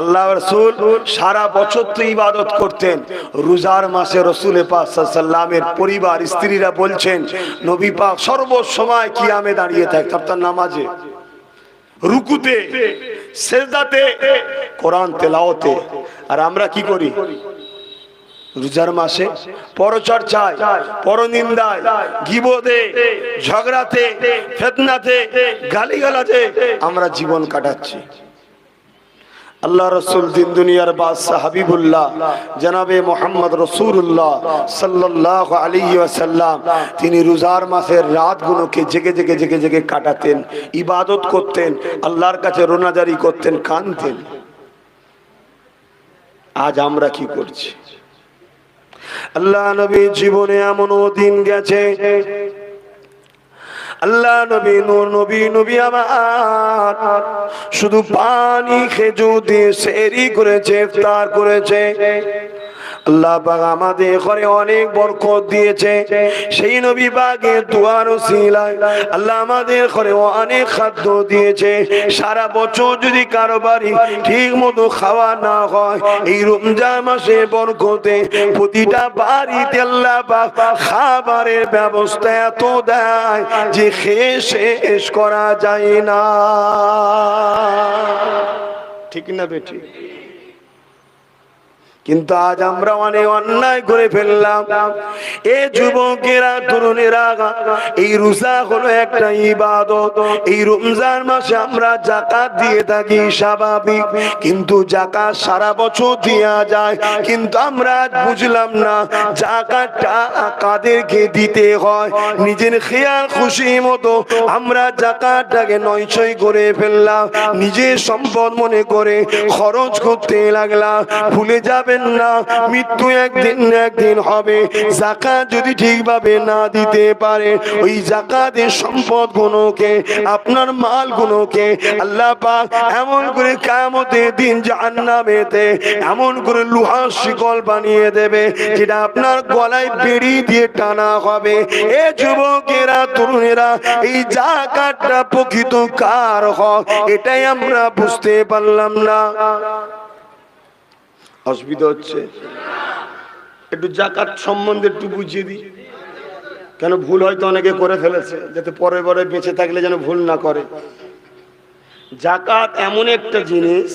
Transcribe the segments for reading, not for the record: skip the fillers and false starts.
আল্লাহ রাসূল সারা বছর তো ইবাদত করতেন, রোজার মাসে রাসূল পাক সাল্লাল্লাহু আলাইহি ওয়াসাল্লামের পরিবার স্ত্রীরা বলছেন নবী পাক সর্বসময় কিয়ামে দাঁড়িয়ে থাকতেন, তার নামাজে, রুকুতে, সিজদাতে, কোরআন তেলাওয়াতে। আর আমরা কি করি? রোজার মাসে পরচর্চায়, পরনিন্দায়, গীবতে, ঝগড়াতে, ফিতনাতে, গালিগালাজে আমরা জীবন কাটাচ্ছি। আল্লাহ রসুল দিন দুনিয়ার বাদশাহ হাবিবুল্লাহ জনাবে মোহাম্মদ রাসূলুল্লাহ সাল্লাল্লাহু আলাইহি ওয়াসাল্লাম তিনি রোজার মাসের রাতগুলোকে জেগে জেগে জেগে জেগে কাটাতেন, ইবাদত করতেন, আল্লাহর কাছে রোনাজারি করতেন, কাঁদতেন। আজ আমরা কি করছি? আল্লাহ নবী জীবনে এমনও দিন গেছে, আল্লাহ নবী নূর নবী নবী আমার শুধু পানি খেজুর দিয়ে সেহরি করেছে, ইফতার করেছে। আল্লাহ পাক আমাদের ঘরে অনেক বরকত দিয়েছে, সেই নবী পাকের দুয়ার ওসিলায় আল্লাহ আমাদের ঘরে অনেক খাদ্য দিয়েছে। সারা বছর যদি কারো বাড়ি ঠিক মতো খাওয়া না হয়, এই রমজান মাসে বরকতে প্রতিটা বাড়িতে আল্লাহ পাক খাবারের ব্যবস্থা এত দেয় যে খেয়ে শেষ করা যায় না। ঠিক না বেঠিক? কিন্তু আজ আমরা অনেক অন্যায় করে ফেললাম। এ যুবকেরা, তরুণেরা, এই রোজা হলো একটা ইবাদত। এই রমজান মাসে আমরা যাকাত দিয়ে থাকি স্বাভাবিক, কিন্তু যাকাত সারা বছর দেয়া যায়, কিন্তু আমরা আজ বুঝলাম না যাকাতটা কাদেরকে দিতে হয়। নিজের খেয়াল খুশি মতো আমরা যাকাতটাকে নয়ছয় করে ফেললাম, নিজের সম্পদ মনে করে খরচ করতে লাগলাম। ভুলে যাবে না, মৃত্যু একদিন না একদিন হবে। যাকাত যদি ঠিকভাবে না দিতে পারে, ওই যাকাতের সম্পদ গুলোকে, আপনার মাল গুলোকে আল্লাহ পাক এমন করে কিয়ামতের দিন জাহান্নামেতে এমন করে লোহার শিকল বানিয়ে দেবে, যেটা আপনার গলায় বেড়ি দিয়ে টানা হবে। এ যুবকেরা, তরুণেরা, এই যাকাতটা প্রকৃত কার হক এটাই আমরা বুঝতে পারলাম না। অসুবিধা হচ্ছে? একটু যাকাত সম্বন্ধে একটু বুঝিয়ে দিই, কেন ভুল হয়তো অনেকে করে ফেলেছে, যাতে পরে পরে বেঁচে থাকলে যেন ভুল না করে। যাকাত এমন একটা জিনিস,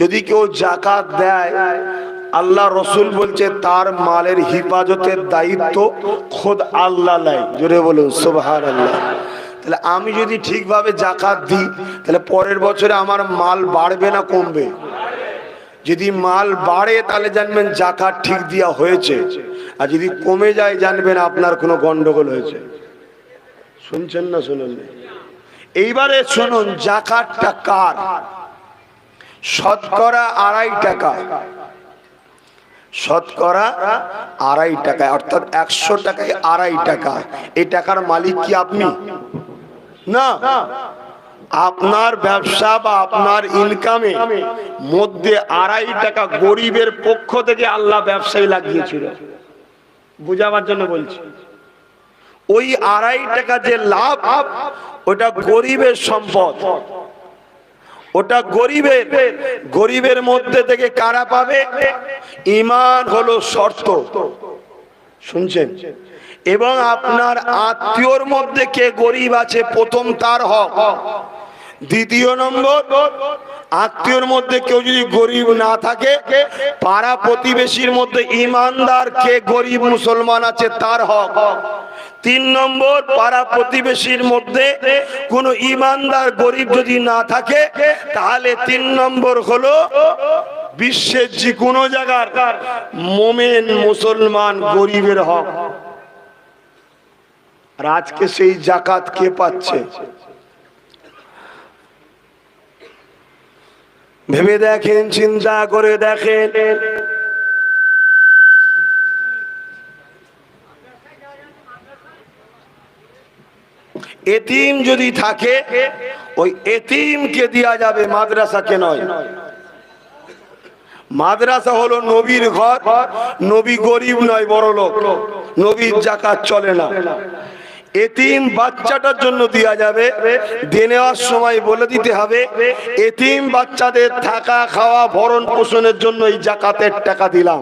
যদি কেউ যাকাত দেয়, আল্লাহ রসুল বলছে তার মালের হিফাজতের দায়িত্ব খোদ আল্লাহ নেয়। জোরে বলুন সুবহানাল্লাহ। তাহলে আমি যদি ঠিকভাবে যাকাত দিই, তাহলে পরের বছরে আমার মাল বাড়বে না কমবে? যদি মাল বাড়ে তাহলে জানবেন যাকাত ঠিক দেওয়া হয়েছে, আর যদি কমে যায় জানবেন আপনার কোনো গন্ডগোল হয়েছে। শুনছেন না শুনুন? এইবারে শুনুন, যাকাতটা কার? শতকরা 2.5 টাকা, শতকরা 2.5 টাকা, অর্থাৎ 100 টাকায় 2.5 টাকা। এই টাকার মালিক কি আপনি? না, আপনার ব্যবসা বা আপনার ইনকামে মধ্যে 2.5 টাকা গরিবের পক্ষ থেকে আল্লাহ ব্যবসায়ী লাগিয়েছিল। বুঝাবার জন্য বলছি, ওই 2.5 টাকা যে লাভ, ওটা গরিবের সম্পদ, ওটা গরিবের মধ্যে থেকে কারা পাবে? ঈমান হলো শর্ত। শুনছেন? এবং আপনার আত্মীয়র মধ্যে কে গরিব আছে প্রথম তার হক। দ্বিতীয় নম্বর, আত্মীয়র মধ্যে কেউ যদি গরিব না থাকে, পাড়া প্রতিবেশীর মধ্যে ইমানদার কে গরিব মুসলমান আছে তার হক। 3 নম্বর, পাড়া প্রতিবেশীর মধ্যে কোনো ইমানদার গরিব যদি না থাকে, তাহলে 3 নম্বর হলো বিশ্বের যে কোনো জায়গার মোমেন মুসলমান গরিবের হক। আর আজকে সেই যাকাত কে পাচ্ছে? ভেবে দেখেন, চিন্তা করে দেখেন। এতিম যদি থাকে, ওই এতিমকে দেয়া যাবে, মাদ্রাসাকে নয়। মাদ্রাসা হলো নবীর ঘর, নবী গরিব নয় বড় লোক, নবীর যাকাত চলে না। এতিম বাচ্চাটার জন্য দেওয়া যাবে, দিয়ে নেওয়ার সময় বলে দিতে হবে এতিম বাচ্চাদের থাকা খাওয়া ভরণ পোষণের জন্য এই জাকাতের টাকা দিলাম।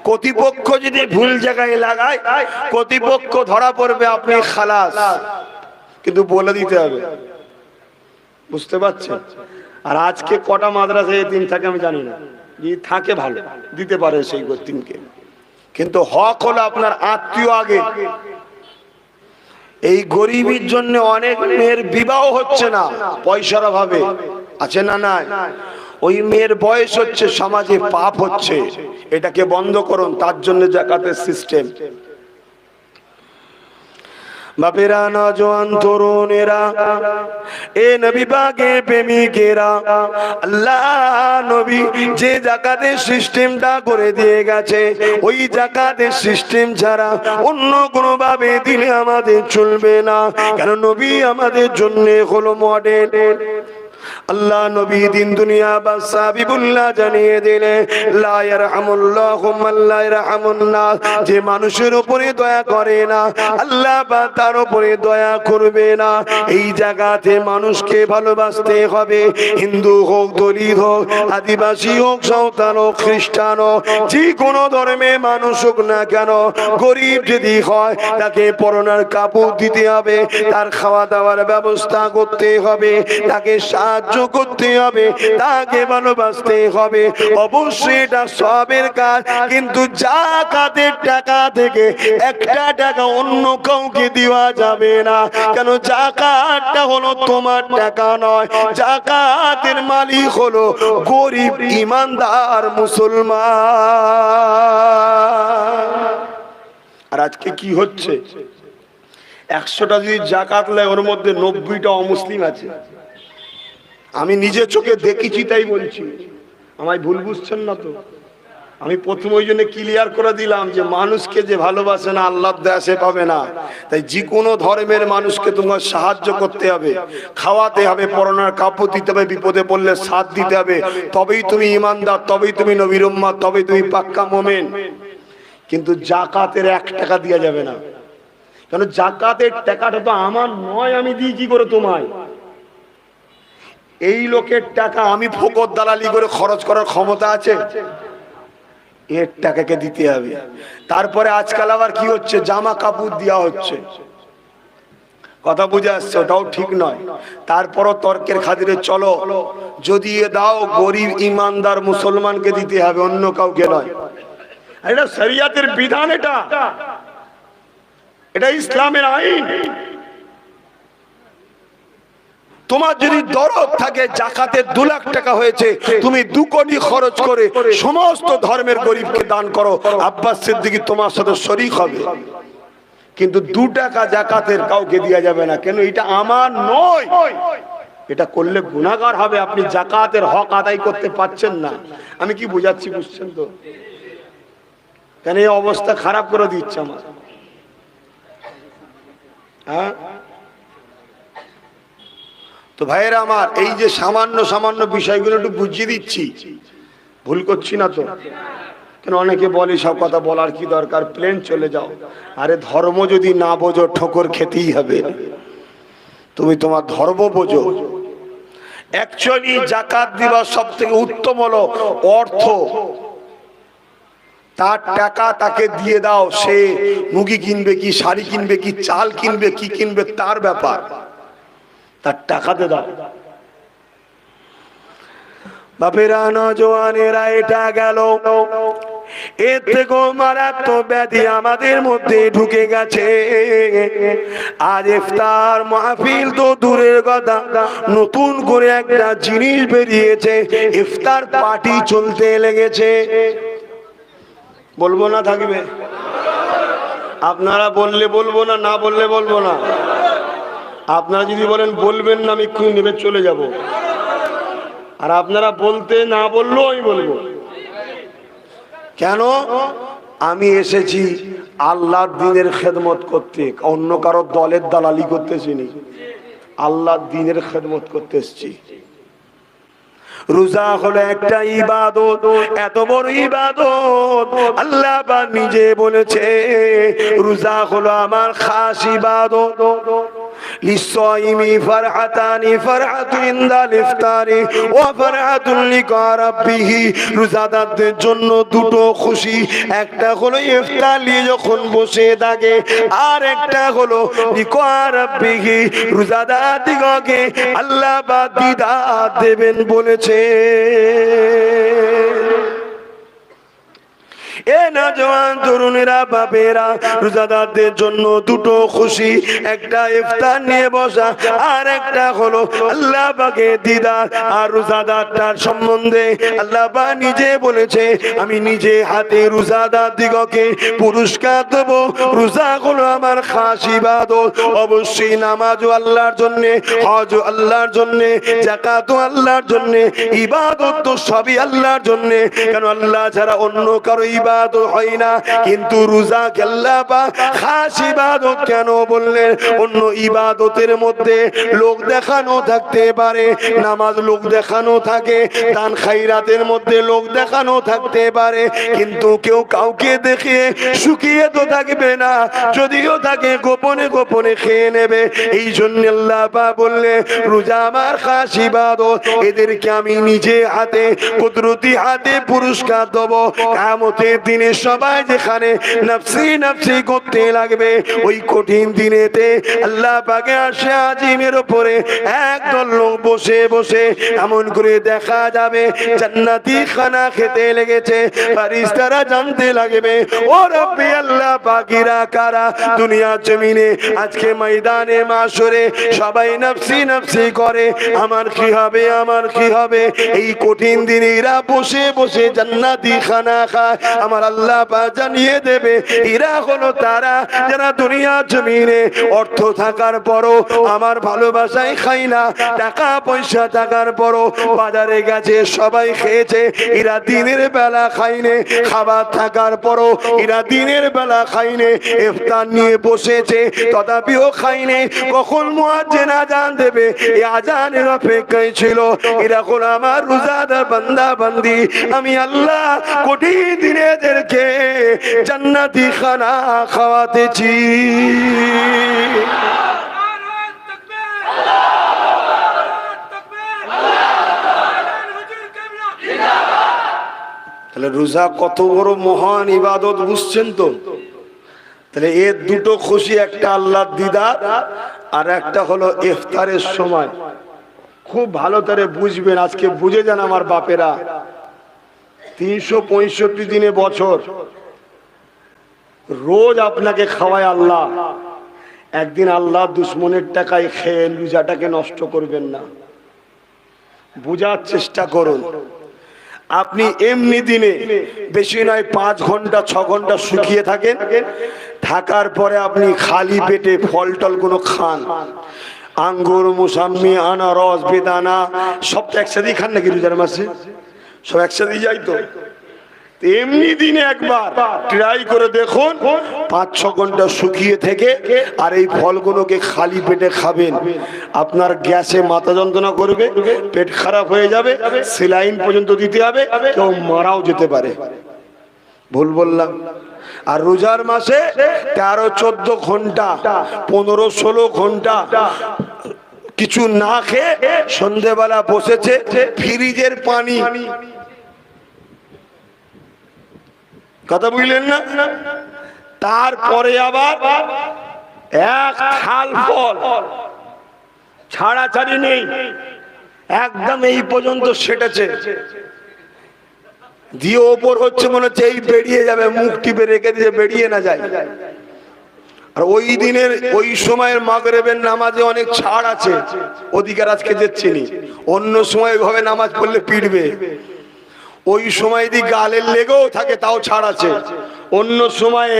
কর্তৃপক্ষ যদি ভুল জায়গায় লাগায়, কর্তৃপক্ষ ধরা পড়বে, আপনি খালাস, কিন্তু বলে দিতে হবে। বুঝতে পারছেন? আর আজকে কটা মাদ্রাসায় এতিম থাকে আমি জানি না, যে থাকে ভালো দিতে পারে সেই এতিমকে, কিন্তু হক হলো আপনার আত্মীয় আগে। এই গরিবের জন্য অনেক মেয়ের বিবাহ হচ্ছে না পয়সার অভাবে, আছে না? নাই। ওই মেয়ের বয়স হচ্ছে, সমাজে পাপ হচ্ছে, এটাকে বন্ধ করুন, তার জন্য জাকাতের সিস্টেম। বাপেরা, নওজোয়ান তরুণেরা, এ নবী পাকের প্রেমিকেরা, আল্লাহ নবী যে জাকাতের সিস্টেমটা করে দিয়ে গেছে, ওই জাকাতের সিস্টেম ছাড়া অন্য কোনো ভাবে দিলে আমাদের চলবে না। কেন? নবী আমাদের জন্য হলো মডেল। আল্লাহ নবী দিন দুনিয়া বাদশা হাবিবুল্লাহ জানিয়ে দিলেন, লা ইয়ারহামুল্লাহু মান লা ইয়ারহামুন নাস, যে মানুষের উপরে দয়া করে না, আল্লাহ বা তার উপরে দয়া করবে না। এই জায়গাতে মানুষকে ভালোবাসতে হবে, হিন্দু হোক, দলিত হোক, আদিবাসী হোক, সাঁওতাল হোক, খ্রিস্টান হোক, যে কোনো ধর্মের মানুষ হোক না কেন, গরিব যদি হয় তাকে পরনার কাপড় দিতে হবে, তার খাওয়া দাওয়ার ব্যবস্থা করতে হবে, তাকে সাহায্য করতে হবে, তাকে ভালোবাসতে হবে। অবশ্যই এটা সবের কাজ, কিন্তু জাকাতের টাকা থেকে একটা টাকা অন্য কাউকে দেওয়া যাবে না। কেন? জাকাতটা হলো তোমার টাকা নয়, জাকাতের মালিক হলো গরিব ইমানদার মুসলমান। আর আজকে কি হচ্ছে, 100টা যদি জাকাত নেয়, ওর মধ্যে 90টা অমুসলিম আছে। আমি নিজে চোখে দেখেছি, তাই বলছি, আমায় ভুল বুঝছেন না তো। আমি প্রথম ওই জন্য ক্লিয়ার করে দিলাম যে মানুষকে যে ভালোবাসে না, আল্লাহর দয়া সে পাবে না। তাই যে কোনো ধর্মের মানুষকে তোমার সাহায্য করতে হবে, খাওয়াতে হবে, পরনার কাপড় দিতে হবে, বিপদে পড়লে সাথ দিতে হবে, তবেই তুমি ইমানদার, তবেই তুমি নবীর উম্মত, তবেই তুমি পাক্কা মুমিন। কিন্তু জাকাতের 1 টাকা দেওয়া যাবে না। কেন? জাকাতের টাকাটা তো আমার নয়, আমি দিই কি করে তোমায়? এই লোকের টাকা আমি ফকর দালালি করে খরচ করার ক্ষমতা আছে? এর টাকাকে দিতে হবে। তারপরে আজকাল আবার কি হচ্ছে, জামা কাপড় দেওয়া হচ্ছে, কথা বুঝে আসছে, ওটাও ঠিক নয়। তারপরও তর্কের খাতিরে চলো, যদি দাও গরিব ইমানদার মুসলমানকে দিতে হবে, অন্য কাউকে নয়। এটা শরিয়াতের বিধান, এটা ইসলামের আইন। তোমার যদি দরদ থাকে, জাকাতে 2 লাখ টাকা হয়েছে, তুমি 2 কোটি খরচ করে সমস্ত ধর্মের গরিবকে দান করো, আব্বাস সিদ্দিকী তোমার সাথে শরীক হবে। কিন্তু 2 টাকা জাকাতের কাউকে দেওয়া যাবে না। কেন? এটা আমার নয়, এটা করলে গুনাহগার হবে। আপনি জাকাতের হক আদায় করতে পারছেন না। আমি কি বুঝাচ্ছি, বুঝছেন তো? কেন এই অবস্থা খারাপ করে দিচ্ছে আমার? হ্যাঁ তো ভাইয়েরা আমার, এই যে সামান্য সামান্য বিষয়গুলো একটু বুঝিয়ে দিচ্ছি, ভুল করছি না তো? কেন অনেকে বলে সব কথা বলার কি দরকার, প্লেন চলে যাও। আরে ধর্ম যদি না বোঝো, ঠোকর খেতেই হবে। তুমি তোমার ধর্ম বোঝো। অ্যাকচুয়ালি জাকাত দিবা সব থেকে উত্তম হলো অর্থ। তার টাকা তাকে দিয়ে দাও, সে মুগি কিনবে কি, শাড়ি কিনবে কি, চাল কিনবে কি কিনবে, তার ব্যাপার, তার টাকাতে দাও। বাপেরা, নওজোয়ানেরা, এটা গেল। এর থেকেও মারাত্মক ব্যাধি আমাদের মধ্যে ঢুকে গেছে। আজ ইফতার মাহফিল তো দূরের কথা, নতুন করে একটা জিনিস বেরিয়েছে, ইফতার পার্টি চলতে লেগেছে। বলবো না থাকবে? আপনারা বললে বলবো না, না বললে বলবো না। আপনারা যদি বলেন বলবেন না, আমি এক্ষুনি নেমে চলে যাব। আর আপনারা বলতে না বললেও আমি বলবো। কেন? আমি এসেছি আল্লাহর দ্বীনের খেদমত করতে, অন্য কারো দলের দালালি করতেছি না, আল্লাহর দ্বীনের খেদমত করতে এসেছি। রোজা হলো একটা ইবাদত, এত বড় ইবাদত আল্লাহ পাক নিজে বলেছে রোজা হলো আমার খাস ইবাদত। লিসাইমি ফারহাতানি, ফারহাতুন ইনদাল ইফতারি ওয়া ফারহাতুন লিকা রাব্বিহি। রোজাদারদের জন্য দুটো খুশি, একটা হলো ইফতার নিয়ে যখন বসে থাকে, আর একটা হলো লিকা রাব্বিহি, রোজাদার দিগকে আল্লাহ পাক দিদার দেবেন বলেছে। এ নওজওয়ান তরুণেরা, বাপেরা, রোজাদারদের জন্য দুটো খুশি, একটা ইফতার নিয়ে বসা, আর একটা হলো আল্লাহ পাকের দিদার। আর রোজাদারটার সম্বন্ধে আল্লাহ পাক নিজে বলেছে আমি নিজে হাতে রোজাদার দিগকে পুরস্কার দেব। রোজা হলো আমার খাস ইবাদত। অবশ্যই নামাজও আল্লাহর জন্য, হজও আল্লাহর জন্য, যাকাতও আল্লাহর জন্য, ইবাদত তো সবই আল্লাহর জন্য। কেন আল্লাহ ছাড়া অন্য কারো ইবাদত হয় না, কিন্তু রোজাকে আল্লাহ পাক খাস ইবাদত কেন বললেন? অন্য ইবাদতের মধ্যে লোক দেখানো থাকতে পারে, নামাজ লোক দেখানো থাকে, দান খায়রাতের মধ্যে লোক দেখানো থাকতে পারে, কিন্তু কেউ কাউকে দেখে শুকিয়ে তো থাকবে না, যদিও তাকে গোপনে গোপনে খেয়ে নেবে। এই জন্য আল্লাহ পাক বললেন রোজা আমার খাস ইবাদত, এদেরকে আমি নিজে হাতে কুদরতি হাতে পুরস্কার দেব। কিয়ামতের দিনে সবাই যেখানে নফসি নফসি করতে লাগবে, ওই কঠিন দিনেতে আল্লাহ পাকে আরশে আজিমের উপরে একদল লোক বসে বসে এমন করে দেখা যাবে জান্নাতি খানা খেতে লেগেছে। ফেরেশতারা জানতে লাগবে ও রব্বি আল্লাহ পাকিরা কারা দুনিয়ার জমিনে আজকে ময়দানে মাশরে সবাই নফসি নফসি করে, আমার কি হবে, আমার কি হবে? এই কঠিন দিনে এরা বসে বসে জান্নাতি খানা খায়। আমার আল্লাহ পাক জানিয়ে দেবে এরা হলো তারা যারা দুনিয়ার জমিনে অর্থ থাকার পরও আমার ভালোবাসায় খাই না, টাকা পয়সা থাকার পরও বাজারে গেছে সবাই খেয়েছে, এরা দিনের বেলা খাইনে, খাবার থাকার পরও এরা দিনের বেলা খাইনে, ইফতার নিয়ে বসেছে তথাপিও খাইনে। কখন মুয়াজ্জিন আজান দেবে এই আজানের অপেক্ষায় ছিল। এরা হলো আমার রোজাদার বান্দা বান্দি। আমি আল্লাহ কঠিন দিনে এদেরকে জান্নাতি খানা খাওয়াতেছি। তাহলে রোজা কত বড় মহান ইবাদত বুঝছেন তো? তাহলে এর দুটো খুশি, একটা আল্লাহর দিদার আর একটা হলো ইফতারের সময়। খুব ভালো করে বুঝবেন, আজকে বুঝে যান আমার বাপেরা। 365 দিনে বছর রোজ আপনাকে খাওয়ায় আল্লাহ। একদিন আল্লাহ দুশ্মনের টাকায় খেয়ে রোজাটাকে নষ্ট করবেন না, বুঝার চেষ্টা করুন। আপনি এমনি দিনে বেশি নয় 5 ঘন্টা 6 ঘন্টা শুকিয়ে থাকেন, থাকার পরে আপনি খালি পেটে ফল টল কোনো খান, আঙ্গুর, মুসাম্মি, আনারস, বেদানা সব একসাথেই খান নাকি রোজার মাসে? সব একসাথেই যাই তো। এমনি দিনে একবার ট্রাই করে দেখুন, 5-6 ঘন্টা শুকিয়ে থেকে আর এই ফলগুলোকে খালি পেটে খাবেন। আপনার গ্যাসে মাথা যন্ত্রণা করবে, পেট খারাপ হয়ে যাবে, সেলাইন পর্যন্ত দিতে হবে, কেউ মারাও যেতে পারে। ভুল বললাম? আর রোজার মাসে 13-14 ঘন্টা 15-16 ঘন্টা কিছু না খেয়ে সন্ধ্যেবেলা বসেছে, ফ্রিজের পানি, কথা বুঝলেন না? তারপরে আবার এক থাল ফল, ছাড়াছাড়ি নেই, একদম এই পর্যন্ত সেটেছে, দিয়ে ওপর হচ্ছে মনে হচ্ছে এই বেরিয়ে যাবে, মুখ টিপে রেখে দিয়ে বেরিয়ে না যায়। আর ওই দিনের ওই সময়ের মাগরিবের নামাজে অনেক ছাড় আছে, অধিকার আজকে দিচ্ছি নি। অন্য সময় ভাবে নামাজ পড়লে পিটবে, ওই সময় যদি গালের লেগেও থাকে তাও ছাড় আছে। অন্য সময়ে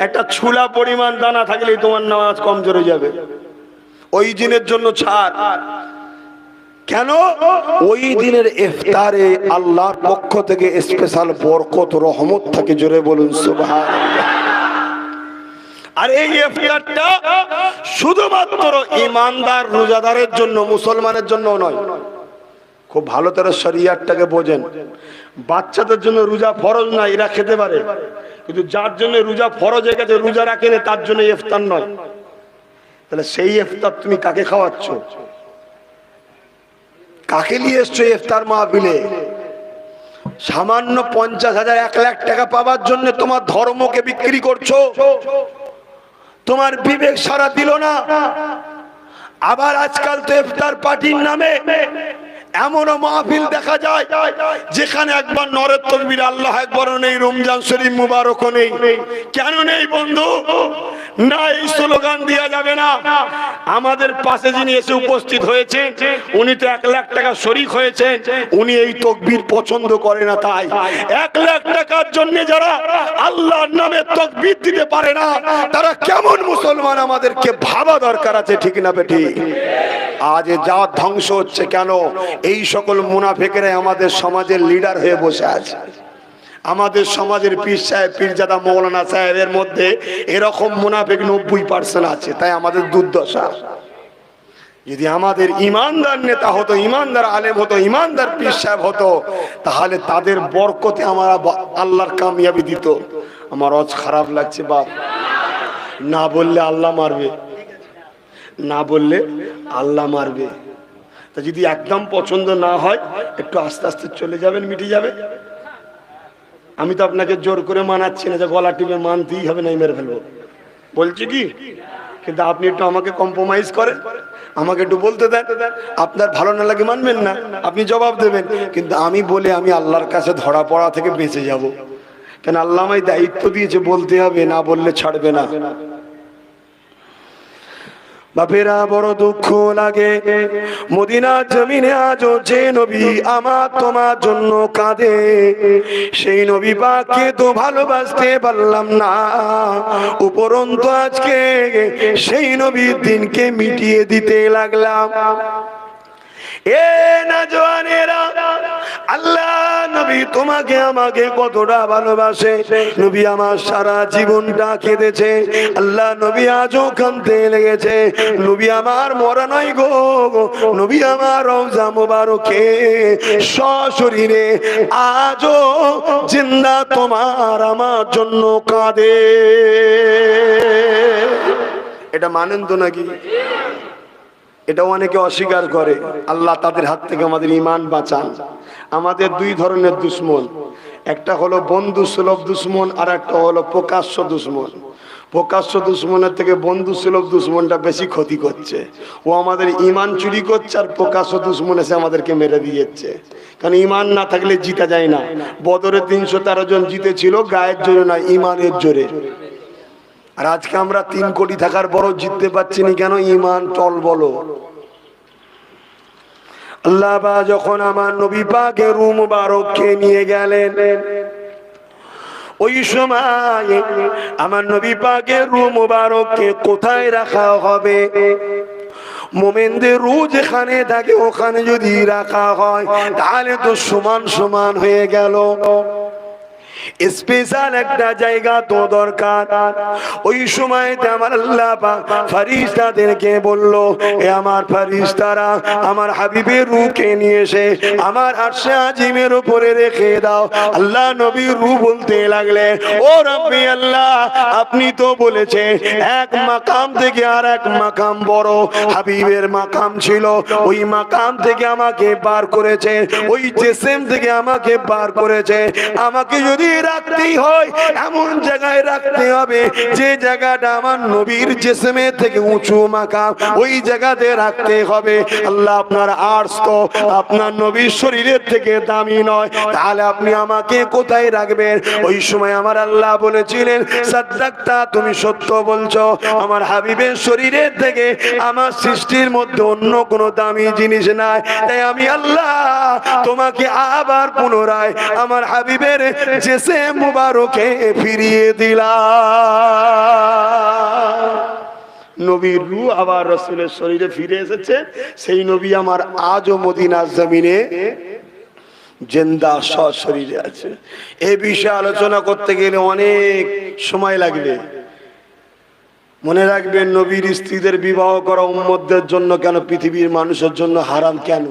একটা ছুলা পরিমাণ দানা থাকলেই তোমার নামাজ কমজোর হয়ে যাবে, ওই দিনের জন্য ছাড়। কেন? ওই দিনের ইফতারে আল্লাহর পক্ষ থেকে স্পেশাল বরকত রহমত থাকে, জোরে বলুন সুবহানাল্লাহ। আর এই ইফতারটা শুধুমাত্র ইমানদার রোজাদারের জন্য, মুসলমানের জন্য নয়। খুব ভালো করে শরিয়াতটাকে বোঝেন। বাচ্চাদের জন্য রোজা ফরজ না, এরা খেতে পারে, কিন্তু যার জন্য রোজা ফরজ হয়ে গেছে, রোজা রাখে না, তার জন্য ইফতার নয়। তাহলে সেই ইফতার তুমি কাকে খাওয়াচ্ছ? কাকে নিয়ে এসছো ইফতার মাহফিলে? সামান্য 50,000 1 লাখ টাকা পাওয়ার জন্য তোমার ধর্মকে বিক্রি করছো। তোমার বিবেক সারা দিল না। আবার আজকাল তো ইফতার পার্টির নামে এমনও মাহফিল দেখা যায় যেখানে একবার নরের তাকবীর আল্লাহ আকবারও নেই, রমজান শরীফ মুবারকও নেই। কেন নেই বন্ধু? না, এই স্লোগান দেওয়া যাবে না। আমাদের পাশে যিনি এসে উপস্থিত হয়েছে, উনি তো 1 লাখ টাকা শরীক হয়েছে, উনি এই তাকবীর পছন্দ করে না। তাই 1 লাখ টাকার জন্য যারা আল্লাহর নামে তাকবীর দিতে পারে না, তারা কেমন মুসলমান আমাদেরকে ভাবা দরকার আছে, ঠিক না বেটি? আজ যা ধ্বংস হচ্ছে কেন? এই সকল মুনাফিকরা আমাদের সমাজের লিডার হয়ে বসে আছে। আমাদের সমাজের পীর সাহেব, পীরজাদা, মৌলানা সাহেবের মধ্যে এরকম মুনাফিক 90% আছে। তাই আমাদের দুর্দশা। যদি আমাদের ইমানদার নেতা হতো, ইমানদার আলেম হতো, ইমানদার পীর সাহেব হতো, তাহলে তাদের বরকতে আমরা আল্লাহর কামিয়াবি দিত। আমার আজ খারাপ লাগছে বাপ, না বললে আল্লাহ মারবে, না বললে আল্লাহ মারবে। তা যদি একদম পছন্দ না হয়, একটু আস্তে আস্তে চলে যাবেন, মিটে যাবে। আমি তো আপনাকে জোর করে মানাচ্ছি না যে গলা টিপে মানতেই হবে, না মেরে ফেলবো বলছি কি, কিন্তু আপনি একটু আমাকে কম্প্রোমাইজ করেন, আমাকে একটু বলতে দেন। আপনার ভালো না লাগে মানবেন না, আপনি জবাব দেবেন, কিন্তু আমি বলে আমি আল্লাহর কাছে ধরা পড়া থেকে বেঁচে যাব। কেন? আল্লাহ আমায় দায়িত্ব দিয়েছে, বলতে হবে, না বললে ছাড়বে না। বাপেরা বড় দুঃখ লাগে, মদিনার জমিনে আজও যে নবী আমার তোমার জন্য কাঁদে, সেই নবী পাককে তো ভালোবাসতে পারলাম না, উপরন্তু আজকে সেই নবীর দিনকে মিটিয়ে দিতে লাগলাম। এ নওজওয়ানেরা, আল্লাহ নবী তোমাকে আমাকে কতটা ভালোবাসে। নবী আমার সারা জীবনটা কেঁদেছে, আল্লাহ নবী আজও কাঁদতে লেগেছে। নবী আমার মরা নয় গো, নবী আমার রওজা মোবারকে সশরীরে আজও জিন্দা তোমার আমার জন্য কাঁদে। এটা মানেন তো নাকি? এটা অনেকে অস্বীকার করে। আল্লাহ তাদের হাত থেকে আমাদের ঈমান বাঁচান। আমাদের দুই ধরনের দুশমন, একটা হলো বন্ধু সুলভ দুশমন, আর একটা হলো প্রকাশ্য দুশমন। প্রকাশ্য দুশমনের থেকে বন্ধু সুলভ দুশমনটা বেশি ক্ষতি করছে। ও আমাদের ঈমান চুরি করছে, আর প্রকাশ্য দুশমন এসে আমাদেরকে মেরে দিয়েছে। কারণ ঈমান না থাকলে জিতা যায় না। বদরে 313 জন জিতেছিল গায়ের জোরে না, ঈমানের জোরে। আর আজকে আমরা 3 কোটি থাকার পরও জিততে পারছি না কেন? ঈমান টল বলো। আল্লাহ পাক যখন আমার নবী পাকের রূহ মুবারককে নিয়ে গেলেন, ওই সময় আমার নবী পাকের রূহ মুবারককে কোথায় রাখা হবে? মোমেনদের রূহ যেখানে থাকে ওখানে যদি রাখা হয়, তাহলে তো সমান সমান হয়ে গেল। স্পেশাল একটা জায়গা তো দরকার। ওই সময়তে আমার আল্লাহ পাক ফেরেশতাদেরকে বলল, এ আমার ফেরেশতারা, আমার হাবিবের রূহকে নিয়ে এসে আমার আরশে আজিমের উপরে রেখে দাও। আল্লাহ নবীর রূহ বলতে লাগলেন, ও রাব্বি আল্লাহ, আপনি তো বলেছেন এক মাকাম থেকে আর এক মাকাম বড়। হাবিবের মাকাম ছিল, ওই মাকাম থেকে আমাকে বার করেছে, ওই জিসম থেকে আমাকে বার করেছে। আমাকে যদি রাখতেই হয় এমন জায়গায় রাখতে হবে যে জায়গাটা আমার নবীর জিসমে থেকে উঁচু মাকাম, ওই জায়গাতে রাখতে হবে। আল্লাহ, আপনার আরশ তো আপনার নবীর শরীরের থেকে দামি নয়, তাহলে আপনি আমাকে কোথায় রাখবেন? ওই সময় আমার আল্লাহ বলেছিলেন, সাদ্দাক্তা, তুমি সত্য বলছো, আমার হাবিবের শরীরের থেকে আমার সৃষ্টির মধ্যে অন্য কোনো দামি জিনিস নাই। তাই আমি আল্লাহ তোমাকে আবার পুনরায় আমার হাবিবের জিসম মুবারকে ফিরিয়ে দিলাম। নবীর রূহ আবার রাসূলের শরীরে ফিরে এসেছে। সেই নবী আমার আজও মদিনার জমিনে জিন্দা সশরীরে আছে। এই বিষয়ে আলোচনা করতে গেলে অনেক সময় লাগবে। মনে রাখবেন, নবীর স্ত্রীদের বিবাহ করা উম্মতদের জন্য কেন, পৃথিবীর মানুষের জন্য হারাম কেন?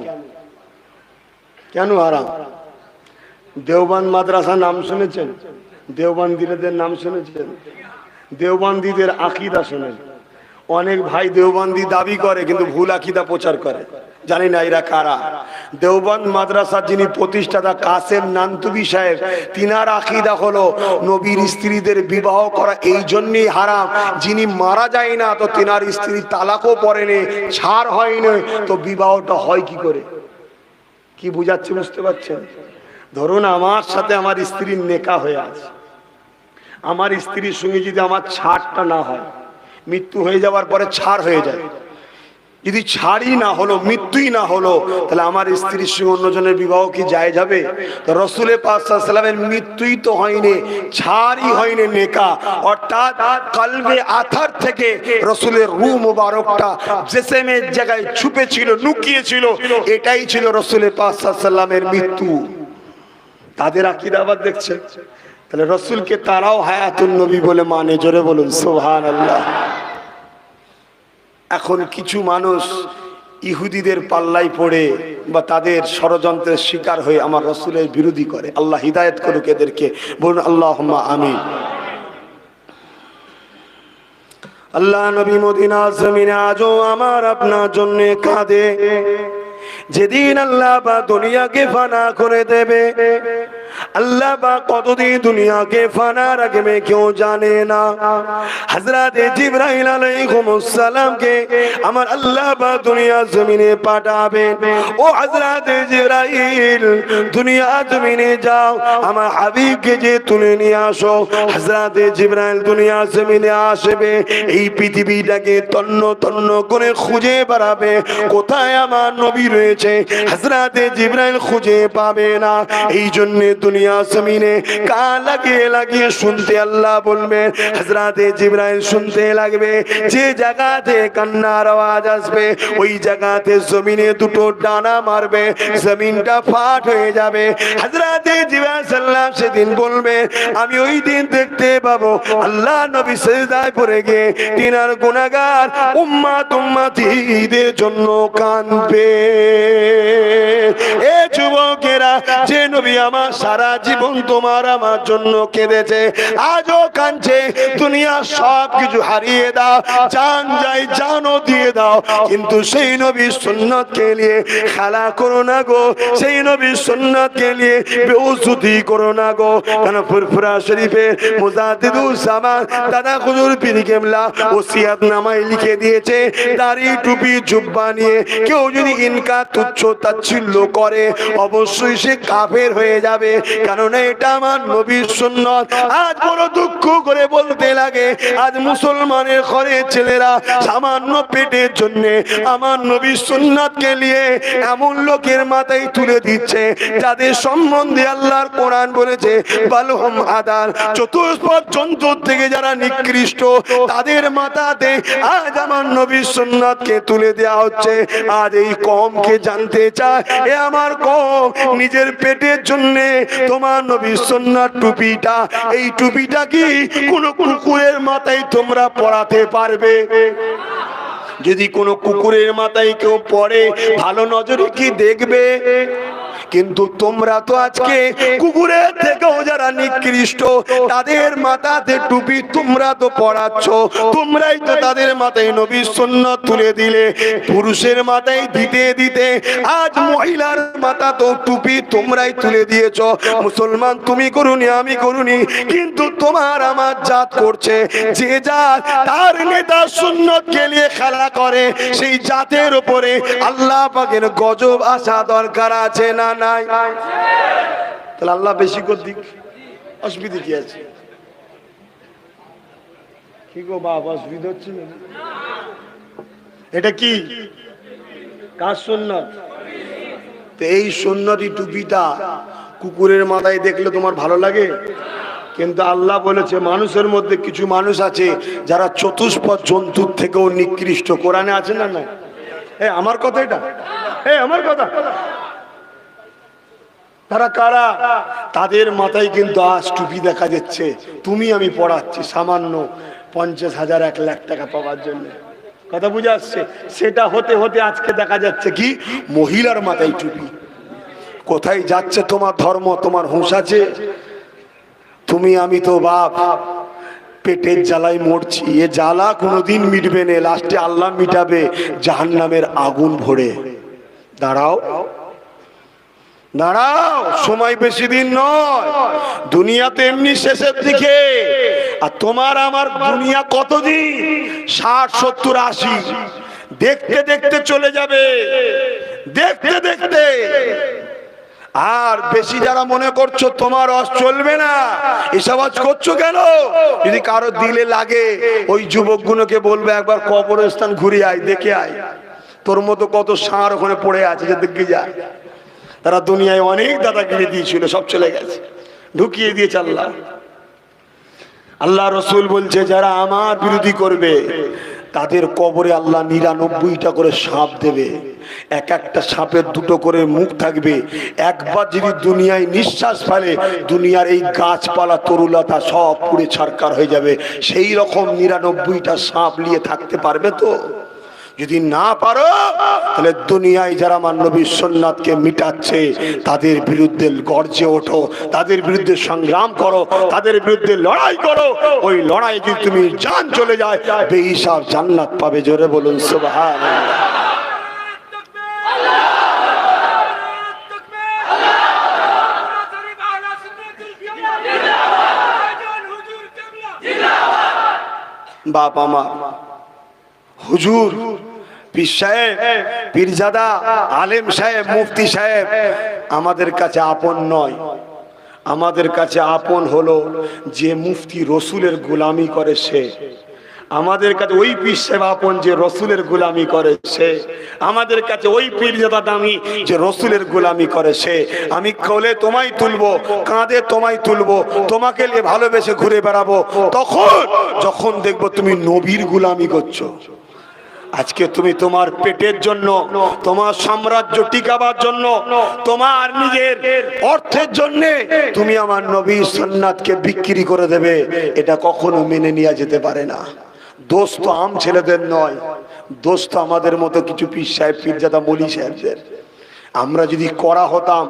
কেন হারাম? দেওবন্দ মাদ্রাসা নাম শুনেছেন? দেওবন্দিদের নাম শুনেছেন? দেওবন্দিদের আকীদা শুনেন? অনেক ভাই দেওবন্দি দাবি করে কিন্তু ভুল আকীদা প্রচার করে। জানি না এরা কারা। দেওবন্দ মাদ্রাসার যিনি প্রতিষ্ঠাতা কাসেম নানতুবি সাহেব, তিনার আকীদা হলো নবীর স্ত্রীদের বিবাহ করা এই জন্যই হারাম, যিনি মারা যায় না তো তিনার স্ত্রী তালাকও পড়েনি, ছাড় হয়নি, তো বিবাহটা হয় কি করে? কি বুঝাচ্ছে বুঝতে পারছেন? ধরুন আমার সাথে আমার স্ত্রীর নেকা হয়ে আছে, আমার স্ত্রীর সঙ্গে যদি আমার ছাড়টা না হয়, মৃত্যু হয়ে যাওয়ার পরে ছাড় হয়ে যায়, যদি ছাড়ই না হলো, মৃত্যুই না হলো, তাহলে আমার স্ত্রীর সঙ্গে অন্যজনের বিবাহ কি জায়েজ হবে? তো রসুলের পাক সাল্লাল্লাহু আলাইহি ওয়াসাল্লামের মৃত্যুই তো হয়নি, ছাড়ই হয়নি, নেকা অর্থাৎ কলবে আথার থেকে রসুলের রূহ মুবারকটা জিসমের জায়গায় ছুপে ছিল, লুকিয়ে ছিল, এটাই ছিল রসুলের পাক সাল্লাল্লাহু আলাইহি ওয়াসাল্লামের মৃত্যু। তাদের আকীদা আবার দেখছেন। তাহলে রসুলকে তারাও হায়াতুন নবী বলে মানে, জোরে বলুন সুবহানাল্লাহ। এখন কিছু মানুষ ইহুদিদের পাল্লাই পড়ে বা তাদের ষড়যন্ত্রের শিকার হয়ে আমার রসুলের বিরোধী করে। আল্লাহ হিদায়াত করুক এদেরকে, বলুন আল্লাহুম্মা আমিন। আল্লাহ নবী মদিনা জমিনে আজও আমার আপনার জন্য কাঁদে। যেদিন আল্লাহ বা দুনিয়াকে ফানা করে দেবে, আল্লাহ বা কতদিন দুনিয়াকে ফানা রাখবে কেউ জানে না। হযরত জিবরাইল আলাইহিস সালামকে আমার আল্লাহ বা দুনিয়া জমিনে পাঠাবেন। ও হযরত জিবরাইল, দুনিয়া জমিনে যাও, আমার হাবিবকে যে তুলে নিয়ে আসো। হযরত জিবরাইল দুনিয়া জমিনে আসবে, এই পৃথিবীটাকে তন্ন তন্ন করে খুঁজে বেড়াবে কোথায় আমার নবী রয়েছে। হযরত জিবরাইল খুঁজে পাবে না, এই জন্য দুনিয়া জমিনে কান লাগিয়ে লাগিয়ে শুনতে আল্লাহ বলবেন। হযরত জিবরাইল শুনতে লাগবে, যে জায়গাতে কান্নার আওয়াজ আসবে ওই জায়গাতে জমিনে দুটো ডানা মারবে, জমিনটা ফাট হয়ে যাবে। হযরত জিবরাইল সাল্লাল্লাহু আলাইহি সেদিন বলবে, আমি ওই দিন দেখতে পাবো আল্লাহ নবী সিজদায় পড়ে গিয়ে তিনার গুনাহগার উম্মত উম্মতীদের জন্য কাঁদবে। এ যুবকেরা, যে নবী আমার সারা জীবন তোমার আমার জন্য কেঁদেছে, আজও কাঁদছে, দুনিয়া সব কিছু হারিয়ে দাও, জান যাই জানও দিয়ে দাও, কিন্তু সেই নবীর সুন্নতকে নিয়ে খেলা করো না গো, সেই নবীর সুন্নতকে নিয়ে বেউসুতি করো না গো। কারণ ফুরফুরা শরীফে মুজাদ্দিদুস জামান দাদা হুজুর পীর কেবলা ওসিয়াত নামায় লিখে দিয়েছে, দাড়ি টুপি জুব্বা নিয়ে কেউ যদি ইনকা তুচ্ছ তাচ্ছিল্য করে অবশ্যই সে কাফের হয়ে যাবে, কারণ এটা আমার নবীর সুন্নত। আজ বড় দুঃখ করে বলতে লাগে, আজ মুসলমানের ঘরে ছেলেরা সামান্য পেটের জন্য আমার নবীর সুন্নতকে নিয়ে এমন লোকের মাথায় তুলে দিচ্ছে যাদের সম্বন্ধে আল্লাহর কোরআন বলেছে বালহুম আদাল, চতুষ্পদ জন্তুর থেকে যারা নিকৃষ্ট, তাদের মাথাতে আজ আমার নবীর সুন্নতকে তুলে দেওয়া হচ্ছে। আজ এই কওমকে জানতে চায়, এ আমার কওম, নিজের পেটের জন্য তোমার নবীর সুন্নাত টুপিটা, এই টুপিটা কি কোন কুকুরের মাথায় তোমরা পরাতে পারবে? যদি কোনো কুকুরের মাথায় কেউ পড়ে ভালো নজরে কি দেখবে? কিন্তু তোমরা তো আজকে কুকুরের থেকেও যারা নিকৃষ্ট তাদের মাথাতে টুপি তোমরা তো পরাচ্ছ, তোমরাই তো তাদের মাথায় নবীর সুন্নাত তুলে দিলে। পুরুষের মাথায় দিতে দিতে আজ মহিলার মাথা তো টুপি তোমরাই তুলে দিয়েছ। মুসলমান তুমি করুনি আমি করুনি, কিন্তু তোমার আমার জাত করছে, যে জাত তার নেতা সুন্নতকে নিয়ে খেলা করে সেই জাতের উপরে আল্লাহ পাকের গজব আসা দরকার আছে না নাই? তাহলে আল্লাহ বেশি করে দিক, অসুবিধা কি আছে? কি গো বাপ, অসুবিধা হচ্ছে না? এটা কি কার সুন্নত? তো এই সুন্নতি টুপিটা কুকুরের মাথায় দেখলে তোমার ভালো লাগে? কিন্তু আল্লাহ বলেছে মানুষের মধ্যে কিছু মানুষ আছে যারা চতুষ্পদ জন্তুর থেকেও নিকৃষ্ট। কোরআনে আছে না? না, আমার কথা এটা, আমার কথা। তারা কারা? তাদের মাথায় কিন্তু আজ টুপি দেখা যাচ্ছে, তুমি আমি পড়াচ্ছি সামান্য 50,000 1 লাখ টাকা পাওয়ার জন্য। কথা বুঝে আসছে? সেটা হতে হতে আজকে দেখা যাচ্ছে কি মহিলার মাথায় টুপি। কোথায় যাচ্ছে তোমার ধর্ম? তোমার হুঁশ আছে? তুমি আমি তো বাপ পেটের জ্বালায় মরছি, এ জ্বালা কোনোদিন মিটবে না, লাস্টে আল্লাহ মিটাবে জাহান্নামের আগুন ভরে। দাঁড়াও দাঁড়াও, সময় বেশি দিন নয়, দুনিয়াতে এমনি শেষের দিকে। আর তোমার আমার দুনিয়া কতদিন? 60, 70, 80, দেখতে দেখতে চলে যাবে, দেখতে দেখতে। আর বেশি যারা মনে করছো তোমার আজ চলবে না, এসব আজ করছো কেন? যদি কারো দিলে লাগে, ওই যুবকগুলোকে বলবে একবার কবরস্থান ঘুরে আয়, দেখে আয়, তোর মতো কত ষাঁড় ওখানে পড়ে আছে, যে দেখে যায়। তারা দুনিয়ায় অনেক দাদাগিরি দিয়েছিল, সব চলে গেছে, ঢুকিয়ে দিয়েছে আল্লাহ। আল্লাহ রসুল বলছে যারা আমার বিরোধী করবে তাদের কবরে আল্লাহ 99টা করে সাপ দেবে, এক একটা সাপের 2টো করে মুখ থাকবে। একবার যদি দুনিয়ায় নিঃশ্বাস ফেলে, দুনিয়ার এই গাছপালা তরুলতা সব পুড়ে ছারকার হয়ে যাবে। সেই রকম 99টা সাপ নিয়ে থাকতে পারবে তো? যদি না পারো, তাহলে দুনিয়ায় যারা আমার নবীর সুন্নাতকে মিটাচ্ছে তাদের বিরুদ্ধে গর্জে ওঠো, তাদের বিরুদ্ধে সংগ্রাম করো, তাদের বিরুদ্ধে লড়াই করো। ওই লড়াই যদি তুমি জান চলে যায়, বেহিসাব জান্নাত পাবে। জোরে বলুন সুবহানাল্লাহ। বাপ আমার, হুজুর, পীর সাহেব, পীরজাদা, আলেম সাহেব, মুফতি সাহেব আমাদের কাছে আপন নয়। আমাদের কাছে আপন হলো যে মুফতি রসুলের গোলামি করে সে। আমাদের কাছে ওই পীর সাহেব আপন যে রসুলের গোলামি করে সে। আমাদের কাছে ওই পীরজাদা দামি যে রসুলের গোলামি করে সে। আমি কোলে তোমায় তুলবো, কাঁধে তোমায় তুলবো, তোমাকে নিয়ে ভালোবেসে ঘুরে বেড়াবো তখন যখন দেখবো তুমি নবীর গোলামি করছো। আজকে তুমি তোমার পেটের জন্য, তোমার সাম্রাজ্য টিকাবার জন্য, তোমার নিজের অর্থের জন্য তুমি আমার নবী সুন্নাতকে বিক্রি করে দেবে, এটা কখনো মেনে নেওয়া যেতে পারে না। দোষ তো আম ছেলেদের নয়, দোষ তো আমাদের মতো কিছু পীর সাহেব, পীরজাদা, মলি সাহেবদের। আমরা যদি করা হতাম,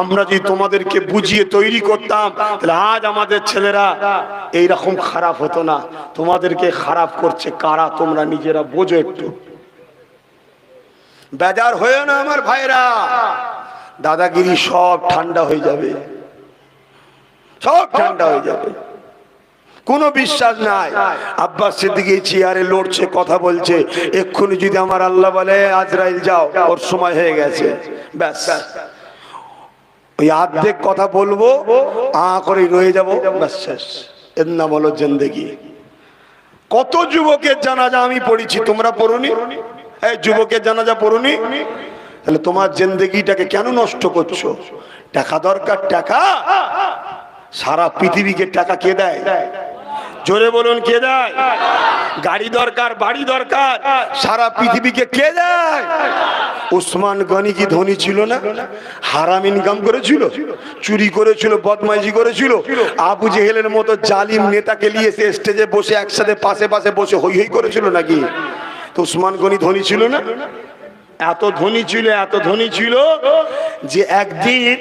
আমরা যদি তোমাদেরকে বুঝিয়ে তৈরি করতাম, তাহলে আজ আমাদের ছেলেরা এইরকম খারাপ হতো না। তোমাদেরকে খারাপ করছে কারা, তোমরা নিজেরা বোঝো। একটু বেজার হয়ে না আমার ভাইরা, দাদাগিরি সব ঠান্ডা হয়ে যাবে, সব ঠান্ডা হয়ে যাবে। কোনো বিশ্বাস নাই। আব্বাস সিদ্দিকী চেয়ারে লড়ছে, কথা বলছে, এক্ষুনি যদি আমার আল্লাহ বলে আজরাইল যাও, ওর সময় হয়ে গেছে, ব্যাস ওই অর্ধেক কথা বলবো, করে রয়ে যাবো, ব্যাস শেষ। এর নাম হলো জিন্দেগি। কত যুবকের জানাজা আমি পড়েছি, তোমরা পড়ুনি? এই যুবকের জানাজা পড়ুনি? তাহলে তোমার জিন্দেগিটাকে কেন নষ্ট করছো? টাকা দরকার, টাকা। সারা পৃথিবীকে টাকা কে দেয়? জোরে বলুন, কে দেয়? গাড়ি দরকার, বাড়ি দরকার, সারা পৃথিবীকে কে দেয়? উসমান গনি কি ধনী ছিল না? হারাম ইনকাম করেছিল, চুরি করেছিল, বদমাইশি করেছিল। আবু জেহেলের মতো জালিম নেতাকে নিয়ে এসে স্টেজে বসে একসাথে পাশে পাশে বসে হই হই করেছিল নাকি? তো উসমান গনি ধনী ছিল না? এত ধনী ছিল, এত ধনী ছিল যে একদিন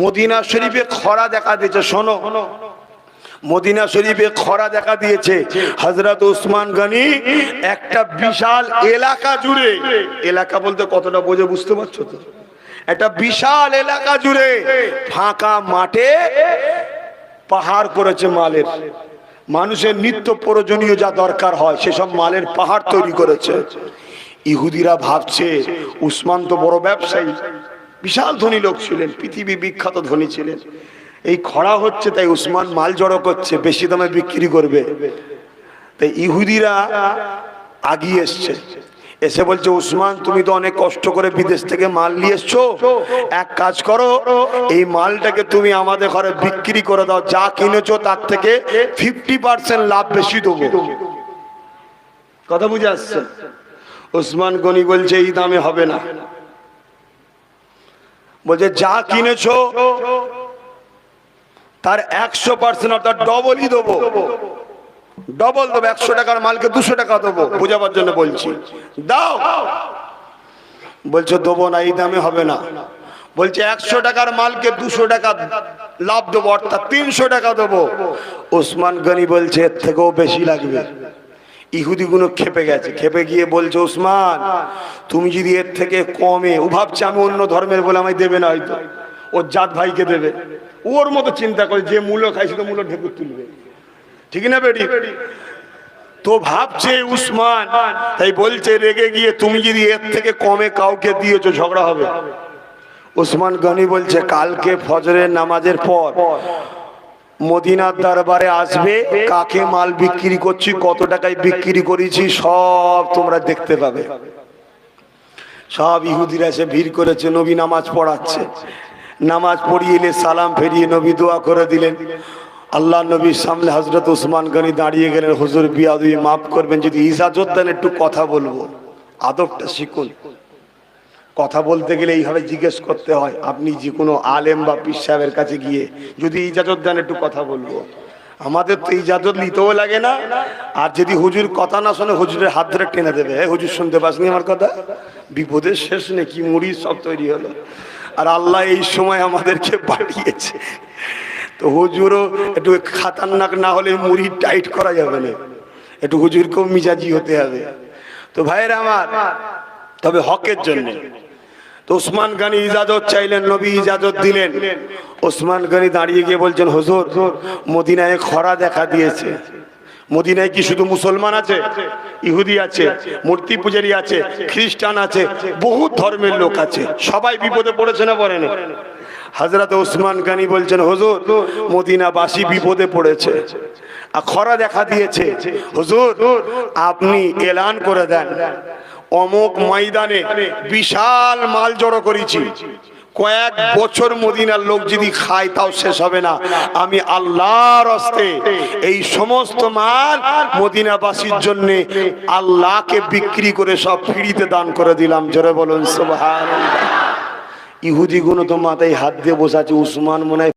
মদিনা শরীফে খরা দেখা দিয়েছে। শোনো, মদিনা শরীফে খরা দেখা দিয়েছে। হযরত উসমান গনি একটা বিশাল এলাকা জুড়ে, এলাকা বলতে কতটা বোঝে বুঝতে পারছো তো? একটা বিশাল এলাকা জুড়ে ফাঁকা মাঠে পাহাড় করেছে মালের, মানুষের নিত্য প্রয়োজনীয় যা দরকার হয় সেসব মালের পাহাড় তৈরি করেছে। ইহুদিরা ভাবছে উসমান তো বড় ব্যবসায়ী, বিশাল ধনী লোক ছিলেন, পৃথিবী বিখ্যাত ধনী ছিলেন। এই খরা হচ্ছে তাই উসমান মাল জড়ো করছে, বেশি দামে বিক্রি করবে। তাই ইহুদিরা আগিয়ে এসছে, এসে বলছে উসমান তুমি তো অনেক কষ্ট করে বিদেশ থেকে মাল নিয়ে এসছো, এক কাজ করো, এই মালটাকে তুমি আমাদের ঘরে বিক্রি করে দাও, যা কিনেছো তার থেকে 50% লাভ বেশি দেবো। কথা বুঝে আসছে? উসমান গনি বলছে এই দামে হবে না। বলছে যা কিনেছো তার 100% অর্থাৎ ডবলই দেবো, ডবল দেবো। 100 টাকার মালকে 200 টাকা দেবো, বোঝাবার জন্য বলছি, দাও। বলছে দেবো না, এই দামে হবে না। বলছে 100 টাকার মালকে 200 টাকা লাভ দেবো, অর্থাৎ 300 টাকা দেবো। ওসমান গনি বলছে এর থেকেও বেশি লাগবে। ইহুদিগুলো খেপে গেছে, খেপে গিয়ে বলছে ওসমান তুমি যদি এর থেকে কমে, ও ভাবছে আমি অন্য ধর্মের বলে আমায় দেবে না, হয়তো ওর জাত ভাইকে দেবে, ওর মতো চিন্তা করে যে মূল্য খাইছে তো মূল্য ঢেকুর তুলবে, ঠিক না বেটি? তো ভাবছে উসমান, তাই বলছে রেগে গিয়ে তুমি যদি এর থেকে কমে কাউকে দিয়েছো ঝগড়া হবে। উসমান গনি বলছে কালকে ফজরের নামাজের পর মদিনার দরবারে আসবে, কাকে মাল বিক্রি করছি, কত টাকায় বিক্রি করেছি সব তোমরা দেখতে পাবে। সব ইহুদিরা এসে ভিড় করেছে, নবী নামাজ পড়াচ্ছে। নামাজ পড়িয়ে এলে সালাম ফেরিয়ে নবী দোয়া করে দিলেন। আল্লাহ নবীর সামনে হযরত উসমান গনি দাঁড়িয়ে গেলেন, হুজুর বিয়াদবি মাফ করবেন, যদি ইজাজত দেন একটু কথা বলবো, আদবটা শিখুন। কথা বলতে গেলে এইভাবে জিজ্ঞেস করতে হয়, আপনি যে কোনো আলেম বা পীর সাহেবের কাছে গিয়ে যদি ইজাজত দেন একটু কথা বলবো। আমাদের তো ইজাজত নিতেও লাগে না, আর যদি হুজুর কথা না শোনে হুজুরের হাত ধরে টেনে দেবে, হুজুর শুনতে পাসনি আমার কথা, বিপদের শেষ নেই, কি মুড়ি সব তৈরি হলো। আর আল্লাহ এই সময় আমাদেরকে পাঠিয়েছে, তো হুজুরও একটু খাতারনাক না হলে মুড়ি টাইট করা যাবে না, একটু হুজুরকেও মিজাজি হতে হবে। তো ভাইয়েরা আমার, তবে হকের জন্য তো ওসমান গনি ইজাজত চাইলেন, নবী ইজাজত দিলেন। ওসমান গনি দাঁড়িয়ে গিয়ে বলছেন হুজুর মদিনায় খরা দেখা দিয়েছে। মদিনায় কি শুধু মুসলমান আছে? ইহুদি আছে, মূর্তি পূজারী আছে, খ্রিস্টান আছে, বহু ধর্মের লোক আছে, সবাই বিপদে পড়েছে না পড়ে না? হযরত ওসমান গনি বলছেন হুজুর মদিনাবাসী বিপদে পড়েছে আর খরা দেখা দিয়েছে, হুজুর আপনি এলান করে দেন অমুক ময়দানে বিশাল মাল জড়ো করেছি, কয়েক বছর মদিনার লোক যদি খায় তাও শেষ হবে না, আমি আল্লাহর হস্তে এই সমস্ত মাল মদিনাবাসীর জন্য আল্লাহকে বিক্রি করে সব ফ্রিতে দান করে দিলাম। জোরে বলুন সুবহানাল্লাহ। ইহুদি গুলো তো মাথায় হাত দিয়ে বসাচ্ছে, উসমান মনে হয়